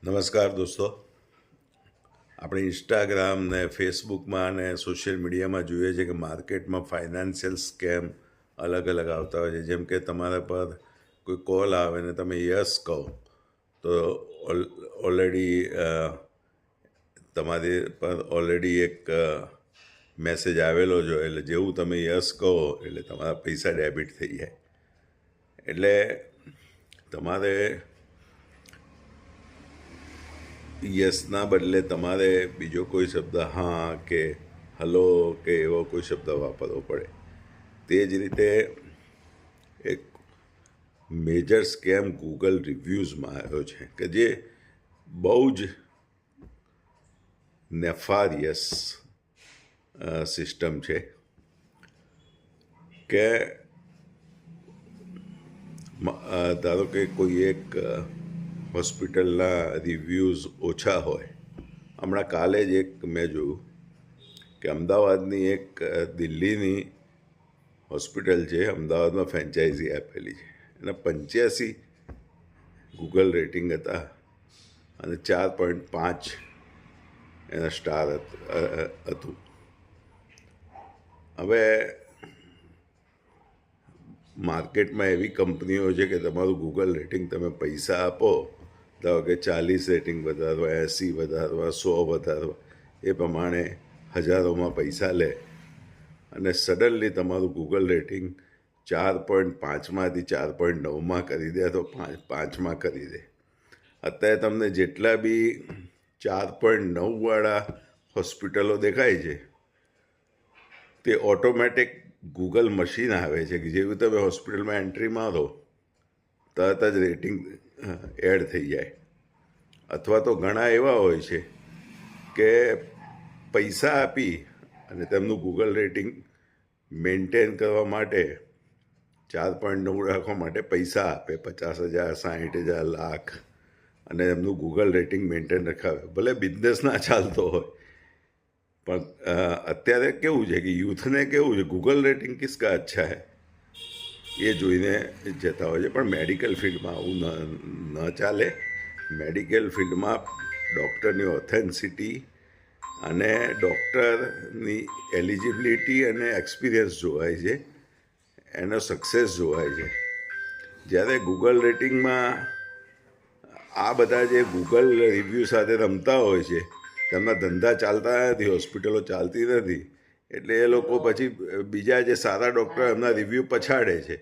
નમસ્કાર દોસ્તો. આપણે ઇન્સ્ટાગ્રામ ને ફેસબુકમાં ને સોશિયલ મીડિયામાં જોઈએ છે કે માર્કેટમાં ફાઇનાન્શિયલ સ્કેમ અલગ અલગ આવતા હોય છે. જેમ કે તમારા પર કોઈ કોલ આવે ને તમે યસ કહો તો ઓલરેડી તમારી પર ઓલરેડી એક મેસેજ આવેલો જો, એટલે જેવું તમે યસ કહો એટલે તમારા પૈસા ડેબિટ થઈ જાય. એટલે તમારે યસના બદલે તમારે બીજો કોઈ શબ્દ હા કે હલો કે એવો કોઈ શબ્દ વાપરવો પડે. તે જ રીતે એક મેજર સ્કેમ ગૂગલ રિવ્યૂઝમાં આવ્યો છે કે જે બહુ જ નેફારિયસ સિસ્ટમ છે કે ધારો કે કોઈ એક હોસ્પિટલના રિવ્યૂઝ ઓછા હોય. હમણાં કાલે જ એક મેં જોયું કે અમદાવાદની એક દિલ્હીની હોસ્પિટલ છે, અમદાવાદમાં ફ્રેન્ચાઇઝી આપેલી છે, એના 85 ગૂગલ રેટિંગ હતા અને 4.5 એના સ્ટાર હતું. હવે માર્કેટમાં એવી કંપનીઓ છે કે તમારું ગૂગલ રેટિંગ તમે પૈસા આપો, ધારો કે 40 રેટિંગ વધારવા, 80 વધારવા, 100 વધારવા, એ પ્રમાણે હજારોમાં પૈસા લે અને સડનલી તમારું ગૂગલ રેટિંગ 4.5માંથી 4.9માં કરી દે તો 5માં કરી દે. અત્યારે તમને જેટલા બી 4.9વાળા હોસ્પિટલો દેખાય છે તે ઓટોમેટિક ગૂગલ મશીન આવે છે કે જેવું તમે હોસ્પિટલમાં એન્ટ્રી મારો તરત જ રેટિંગ એડ થઈ જાય. અથવા તો ઘણા એવા હોય છે કે પૈસા આપી અને તેમનું ગૂગલ રેટિંગ મેન્ટેન કરવા માટે 4.9 રાખવા માટે પૈસા આપે, 50,000, 60,000, લાખ, અને એમનું ગૂગલ રેટિંગ મેન્ટેન રખાવે. ભલે બિઝનેસ ના ચાલતો હોય, પણ અત્યારે કેવું છે કે યુથને કેવું છે, ગૂગલ રેટિંગ કિસકા અચ્છા હૈ એ જોઈને જતા હોય છે. પણ મેડિકલ ફિલ્ડમાં આવું ન ચાલે. મેડિકલ ફિલ્ડમાં ડૉક્ટરની ઓથેન્ટિસિટી અને ડૉક્ટરની એલિજિબિલિટી અને એક્સપિરિયન્સ જોવાય છે, એનો સક્સેસ જોવાય છે. જ્યારે ગૂગલ રેટિંગમાં આ બધા જે ગૂગલ રિવ્યૂ સાથે રમતા હોય છે તેમના ધંધા ચાલતા નથી, હોસ્પિટલો ચાલતી નથી, એટલે એ લોકો પછી બીજા જે સારા ડૉક્ટર એમના રિવ્યૂ પછાડે છે